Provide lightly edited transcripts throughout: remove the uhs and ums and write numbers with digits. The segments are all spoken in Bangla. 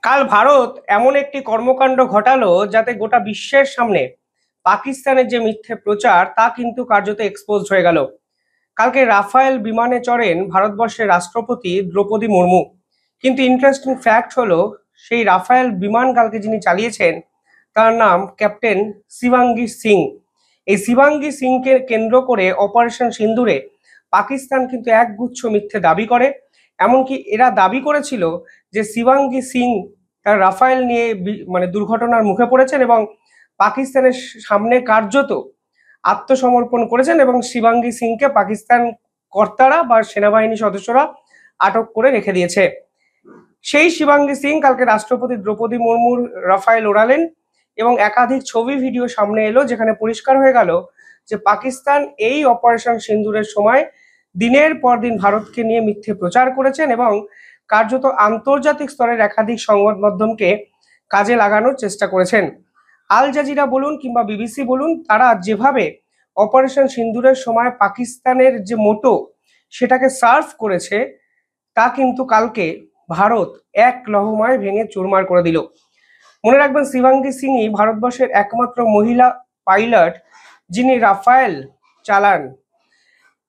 কাল ভারত এমন একটি কর্মকাণ্ড ঘটালো যাতে গোটা বিশ্বের সামনে পাকিস্তানের যে মিথ্যে প্রচার তা কিন্তু কার্যত এক্সপোজড হয়ে গেল। কালকে রাফায়েল বিমানে চড়েন ভারতবর্ষের রাষ্ট্রপতি দ্রৌপদী মুর্মু। কিন্তু ইন্টারেস্টিং ফ্যাক্ট হলো, সেই রাফায়েল বিমান কালকে যিনি চালিয়েছেন তার নাম ক্যাপ্টেন শিবাঙ্গী সিং। এই শিবাঙ্গী সিংকে কেন্দ্র করে অপারেশন সিন্দুরে পাকিস্তান কিন্তু একগুচ্ছ মিথ্যে দাবি করে। এমনকি এরা দাবি করেছিল যে শিবাঙ্গী সিং তার রাফায়েল নিয়ে দুর্ঘটনার মুখে পড়েছেন এবং পাকিস্তানের সামনে কার্যত আত্মসমর্পণ করেছেন এবং শিবাঙ্গী সিংকে পাকিস্তান কর্তারা বা সেনাবাহিনী সদস্যরা আটক করে রেখে দিয়েছে। সেই শিবাঙ্গী সিং কালকে রাষ্ট্রপতি দ্রৌপদী মুর্মুর রাফায়েল ওড়ালেন এবং একাধিক ছবি ভিডিও সামনে এলো, যেখানে পরিষ্কার হয়ে গেল যে পাকিস্তান এই অপারেশন সিন্দুরের সময় দিনের পর দিন ভারতকে নিয়ে মিথ্যে প্রচার করেছেন এবং কার্যত আন্তর্জাতিক স্তরের একাধিক সংবাদ মাধ্যমকে কাজে লাগানোর চেষ্টা করেছেন। আল জাজিরা বলুন কিংবা বিবিসি বলুন, তারা যেভাবে অপারেশন সিন্দুরের সময় পাকিস্তানের যে মোটো সেটাকে সার্ভ করেছে তা কিন্তু কালকে ভারত এক লহমায় ভেঙে চুরমার করে দিল। মনে রাখবেন, শিবাঙ্গী সিংই ভারতবর্ষের একমাত্র মহিলা পাইলট যিনি রাফায়েল চালান।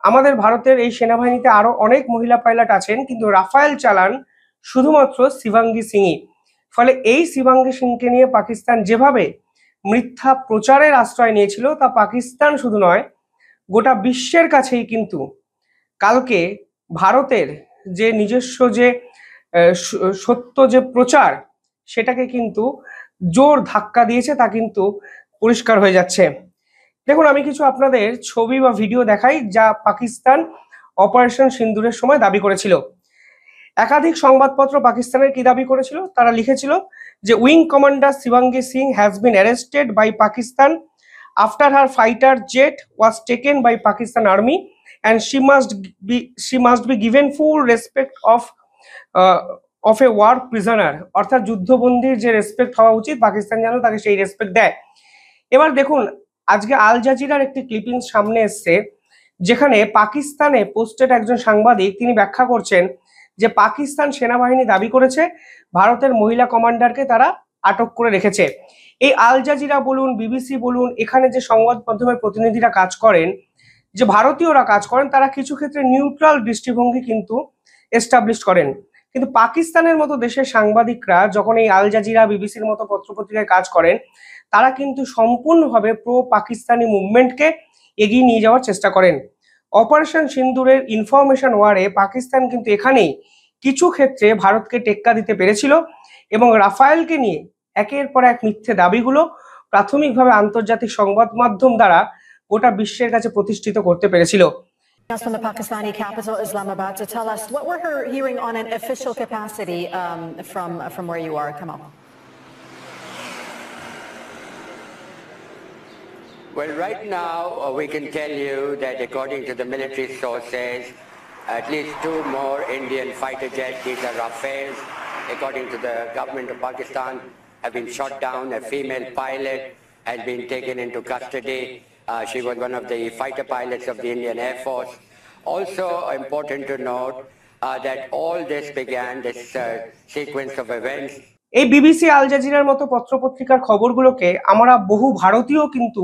আমাদের ভারতের এই সেনাবাহিনীতে আরো অনেক মহিলা পাইলট আছেন, কিন্তু রাফায়েল চালান শুধুমাত্র শিবাঙ্গী সিংই। ফলে এই শিবাঙ্গী সিংকে নিয়ে পাকিস্তান যেভাবে মিথ্যা প্রচারের আশ্রয় নিয়েছিল তা পাকিস্তান শুধু নয়, গোটা বিশ্বের কাছেই কিন্তু কালকে ভারতের যে নিজস্ব যে সত্য যে প্রচার সেটাকে কিন্তু জোর ধাক্কা দিয়েছে, তা কিন্তু পরিষ্কার হয়ে যাচ্ছে। দেখুন, আমি কিছু আপনাদের ছবি বা ভিডিও দেখাই যা পাকিস্তান অপারেশন সিন্দুরের সময় দাবি করেছিল। একাধিক সংবাদপত্র পাকিস্তানের কি দাবি করেছিল, তারা লিখেছিল যে wing commander Shivangi Singh has been arrested by Pakistan after her fighter jet was taken by Pakistan army and she must be given full respect of a war prisoner। অর্থাৎ যুদ্ধবন্দির যে রেসপেক্ট হওয়া উচিত পাকিস্তান যেন তাকে সেই রেসপেক্ট দেয়। এবার দেখুন, আজকে আল জাজিরার একটি ক্লিপিং সামনে এসছে, যেখানে পাকিস্তানে পোস্টেড একজন সাংবাদিক তিনি ব্যাখ্যা করছেন যে পাকিস্তান সেনাবাহিনী দাবি করেছে ভারতের মহিলা কমান্ডারকে তারা আটক করে রেখেছে। এই আল জাজিরা বলুন, বিবিসি বলুন, এখানে যে সংবাদ মাধ্যমের প্রতিনিধিরা কাজ করেন, যে ভারতীয়রা কাজ করেন, তারা কিছু ক্ষেত্রে নিউট্রাল দৃষ্টিভঙ্গি কিন্তু এস্টাবলিশ করেন। কিন্তু পাকিস্তানের মতো দেশের সাংবাদিকরা যখন এই আল জাজিরা বিবিসির মতো পত্রপত্রিকায় কাজ করেন, তারা কিন্তু সম্পূর্ণভাবে প্রো পাকিস্তানি মুভমেন্টকে এগিয়ে নিয়ে যাওয়ার চেষ্টা করেন। অপারেশন সিন্দুরের ইনফরমেশন ওয়ারে পাকিস্তান কিন্তু এখানেই কিছু ক্ষেত্রে ভারতকে টেক্কা দিতে পেরেছিল এবং রাফায়েলকে নিয়ে একের পর এক মিথ্যে দাবিগুলো প্রাথমিকভাবে আন্তর্জাতিক সংবাদ মাধ্যম দ্বারা গোটা বিশ্বের কাছে প্রতিষ্ঠিত করতে পেরেছিল। From the Pakistani capital, Islamabad, to tell us what we're hearing on an official capacity from where you are. Come on. Well, right now we can tell you that according to the military sources, at least 2 more Indian fighter jets, these are Rafales, according to the government of Pakistan, have been shot down. A female pilot has been taken into custody. She was one of the fighter pilots of the Indian Air Force. Also important to note that all this began, this sequence of events. এই বিবিসি, আল জাজিরার মতো পত্রপত্রিকার খবরগুলোকে আমরা বহু ভারতীয় কিন্তু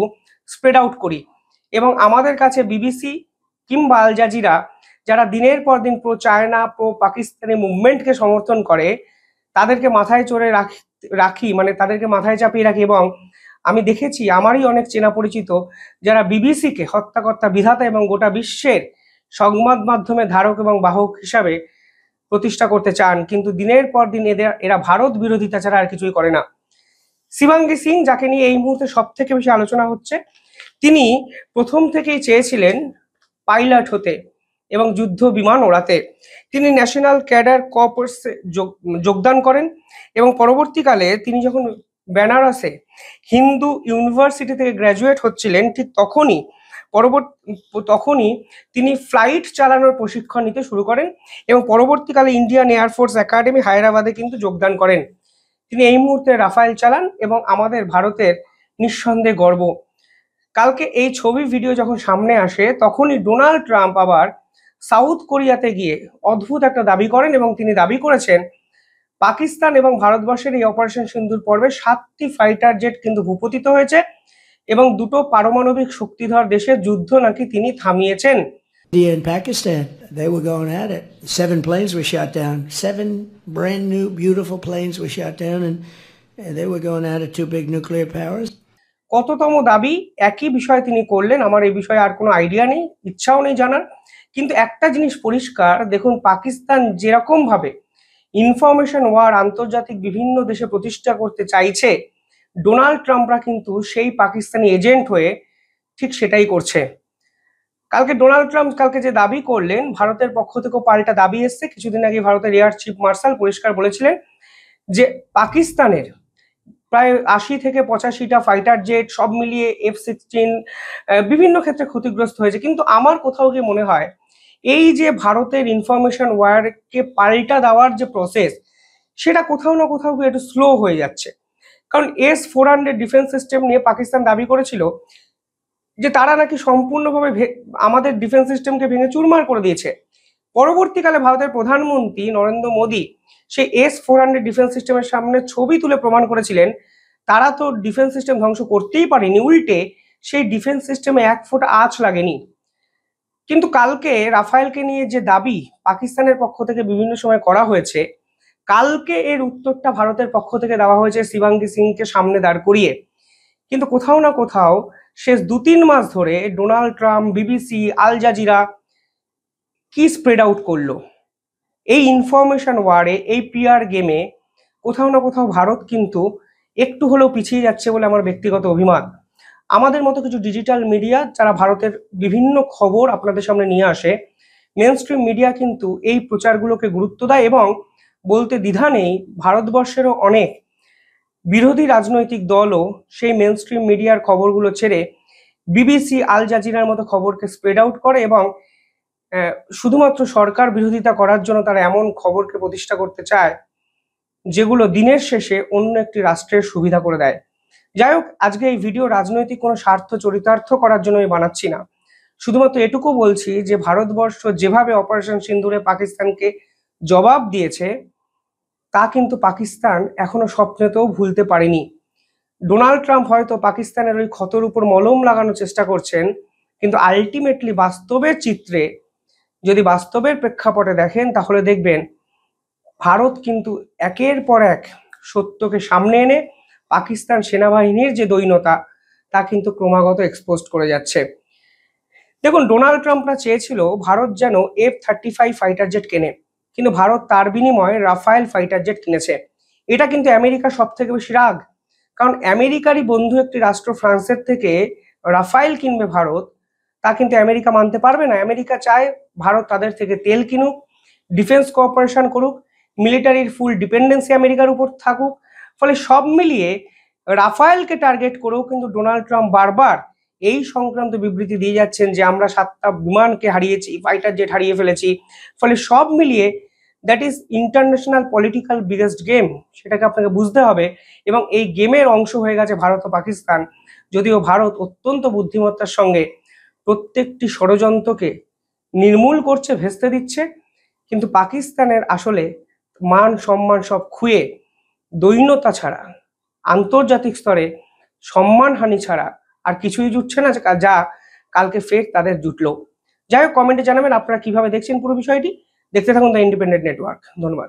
স্প্রেড আউট করি এবং আমাদের কাছে বিবিসি কিংবা আল জাজিরা যারা দিনের পর দিন প্রো চায়না প্রো পাকিস্তানি মুভমেন্টকে সমর্থন করে তাদেরকে মাথায় চড়ে রাখি, তাদেরকে মাথায় চাপিয়ে রাখি। এবং আমি দেখেছি আমারই অনেক চেনা পরিচিত যারা বিবিসিকে হত্যাকর্তা, বিধাতা এবং গোটা বিশ্বের সংবাদ মাধ্যমে ধারক এবং বাহক হিসাবে প্রতিষ্ঠা করতে চান, কিন্তু দিনের পর দিন এরা ভারত বিরোধিতা ছাড়া আর কিছুই করে না। শিবাঙ্গী সিং, যাকে নিয়ে এই মুহূর্তে সব থেকে বেশি আলোচনা হচ্ছে, তিনি প্রথম থেকেই চেয়েছিলেন পাইলট হতে এবং যুদ্ধ বিমান ওড়াতে। তিনি ন্যাশনাল ক্যাডার কর্পসে যোগদান করেন এবং পরবর্তীকালে তিনি যখন বেনারসে হিন্দু ইউনিভার্সিটি থেকে গ্র্যাজুয়েট হচ্ছিলেন, ঠিক তখনই তিনি ফ্লাইট চালানোর প্রশিক্ষণ নিতে শুরু করেন এবং পরবর্তীকালে ইন্ডিয়ান এয়ারফোর্স একাডেমি হায়দ্রাবাদে কিন্তু যোগদান করেন। তিনি এই মুহূর্তে রাফায়েল চালান এবং আমাদের ভারতের নিঃসন্দেহে গর্ব। কালকে এই ছবি ভিডিও যখন সামনে আসে তখনই ডোনাল্ড ট্রাম্প আবার সাউথ কোরিয়াতে গিয়ে অদ্ভুত একটা দাবি করেন এবং তিনি দাবি করেছেন পাকিস্তান এবং ভারতবর্ষের এই অপারেশন সিন্দুর পর্বে 7টি ফাইটার জেট কিন্তু ভূপতিত হয়েছে এবং দুটো পারমাণবিক শক্তিধর দেশের যুদ্ধ নাকি তিনি থামিয়েছেন। India and Pakistan, they were going at it. 7 planes were shot down. 7 brand new, beautiful planes were shot down, and they were going at it, two big nuclear powers. কততম দাবি একই বিষয় তিনি করলেন, আমার এই বিষয়ে আর কোনো আইডিয়া নেই, ইচ্ছাও নেই জানার। কিন্তু একটা জিনিস পরিষ্কার, দেখুন পাকিস্তান যেরকম ভাবে ইনফরমেশন ওয়ার আন্তর্জাতিক বিভিন্ন দেশে প্রতিষ্ঠা করতে চাইছে, ডোনাল্ড ট্রাম্পরা কিন্তু সেই পাকিস্তানি এজেন্ট হয়ে ঠিক সেটাই করছে। কালকে ডোনাল্ড ট্রাম্প যে দাবি করলেন, ভারতের পক্ষ থেকেও পাল্টা দাবি এসছে। কিছুদিন আগে ভারতের এয়ার চিফ মার্শাল পরিষ্কার বলেছিলেন যে পাকিস্তানের প্রায় 80 থেকে 85টা ফাইটার জেট সব মিলিয়ে F-16 বিভিন্ন ক্ষেত্রে ক্ষতিগ্রস্ত হয়েছে। কিন্তু আমার কোথাও গিয়ে মনে হয় এই যে ভারতের ইনফরমেশন ওয়ারকে পাল্টা দেওয়ার যে প্রসেস, সেটা কোথাও না কোথাও গিয়ে একটু স্লো হয়ে যাচ্ছে। কারণ S-400 ডিফেন্স সিস্টেম নিয়ে পাকিস্তান দাবি করেছিল যে তারা নাকি সম্পূর্ণভাবে আমাদের ডিফেন্স সিস্টেমকে ভেঙে চুরমার করে দিয়েছে। পরবর্তীকালে ভারতের প্রধানমন্ত্রী নরেন্দ্র মোদী সেই S-400 ডিফেন্স সিস্টেমের সামনে ছবি তুলে প্রমাণ করেছিলেন তারা তো ডিফেন্স সিস্টেম ধ্বংস করতেই পারেনি, উল্টে সেই ডিফেন্স সিস্টেমে এক ফোঁটা আঁচ লাগেনি। কিন্তু কালকে রাফায়েলকে নিয়ে যে দাবি পাকিস্তানের পক্ষ থেকে বিভিন্ন সময় করা হয়েছে, কালকে এর উত্তরটা ভারতের পক্ষ থেকে দেওয়া হয়েছে শিবাঙ্গী সিংকে সামনে দাঁড় করিয়ে। কিন্তু কোথাও না কোথাও শেষ 2-3 মাস ধরে Donald Trump, BBC, Al Jazeera কি স্প্রেড আউট করলো এই ইনফরমেশন ওয়ারে, এই পিআর গেমে কোথাও না কোথাও ভারত কিন্তু একটু হলেও পিছিয়ে যাচ্ছে বলে আমার ব্যক্তিগত অভিমত। আমাদের মতো কিছু ডিজিটাল মিডিয়া যারা ভারতের বিভিন্ন খবর আপনাদের সামনে নিয়ে আসে, মেন স্ট্রিম মিডিয়া কিন্তু এই প্রচারগুলোকে গুরুত্ব দেয় এবং বলতে দ্বিধা নেই ভারতবর্ষেরও অনেক বিরোধী রাজনৈতিক দলও সেই মেন স্ট্রিম মিডিয়ার খবরগুলো ছেড়ে বিবিসি, আল জাজিরার মতো খবরকে স্প্রেড আউট করে এবং শুধুমাত্র সরকার বিরোধিতা করার জন্য তারা এমন খবরকে প্রতিষ্ঠা করতে চায় যেগুলো দিনের শেষে অন্য একটি রাষ্ট্রের সুবিধা করে দেয়। যাই হোক, আজকে এই ভিডিও রাজনৈতিক কোনো স্বার্থ চরিতার্থ করার জন্য আমি বানাচ্ছি না, শুধুমাত্র এটুকু বলছি যে ভারতবর্ষ যেভাবে অপারেশন সিন্দুরে পাকিস্তানকে জবাব দিয়েছে তা কিন্তু পাকিস্তান এখনো স্বপ্নেতেও ভুলতে পারেনি। ডোনাল্ড ট্রাম্প হয়তো পাকিস্তানের ওই ক্ষতর উপর মলম লাগানোর চেষ্টা করছেন, কিন্তু আলটিমেটলি বাস্তবের চিত্রে যদি বাস্তবের প্রেক্ষাপটে দেখেন তাহলে দেখবেন ভারত কিন্তু একের পর এক সত্যকে সামনে এনে পাকিস্তান সেনাবাহিনীর যে দৈন্যতা তা কিন্তু ক্রমাগত এক্সপোজ করে যাচ্ছে। দেখুন, ডোনাল্ড ট্রাম্পরা চেয়েছিল ভারত যেন F-35 ফাইটার জেট কেনে, কিন্তু ভারত তার বিনিময়ে রাফায়েল ফাইটার জেট কিনেছে। এটা কিন্তু আমেরিকার সব থেকে বেশি রাগ, কারণ আমেরিকারই বন্ধু একটি রাষ্ট্র ফ্রান্সের থেকে রাফায়েল কিনবে ভারত, তা কিন্তু আমেরিকা মানতে পারবে না। আমেরিকা চায় ভারত তাদের থেকে তেল কিনুক, ডিফেন্স কোঅপারেশন করুক, মিলিটারির ফুল ডিপেন্ডেন্সি আমেরিকার উপর থাকুক। ফলে সব মিলিয়ে রাফায়েলকে টার্গেট করেও কিন্তু ডোনাল্ড ট্রাম্প বারবার এই সংক্রান্ত বিবৃতি দিয়ে যাচ্ছেন যে আমরা 7টা বিমানকে হারিয়েছি, ফাইটার জেট হারিয়ে ফেলেছি। ফলে সব মিলিয়ে that is international political biggest game, সেটাকে আপনাকে বুঝতে হবে। এবং এই গেমের অংশ হয়ে গেছে ভারত ও পাকিস্তান। যদিও ভারত অত্যন্ত বুদ্ধিমত্তার সঙ্গে প্রত্যেকটি ষড়যন্ত্রকে নির্মূল করছে, ভেস্তে দিচ্ছে, কিন্তু পাকিস্তানের আসলে মান সম্মান সব খুয়ে দৈন্যতা ছাড়া, আন্তর্জাতিক স্তরে সম্মানহানি ছাড়া আর কিছুই জুটছে না, যা কালকে ফের তাদের জুটলো। যাই হোক, কমেন্টে জানাবেন আপনারা কিভাবে দেখছেন পুরো বিষয়টি। দেখতে থাকুন দ্য ইন্ডিপেন্ডেন্ট নেটওয়ার্ক। ধন্যবাদ।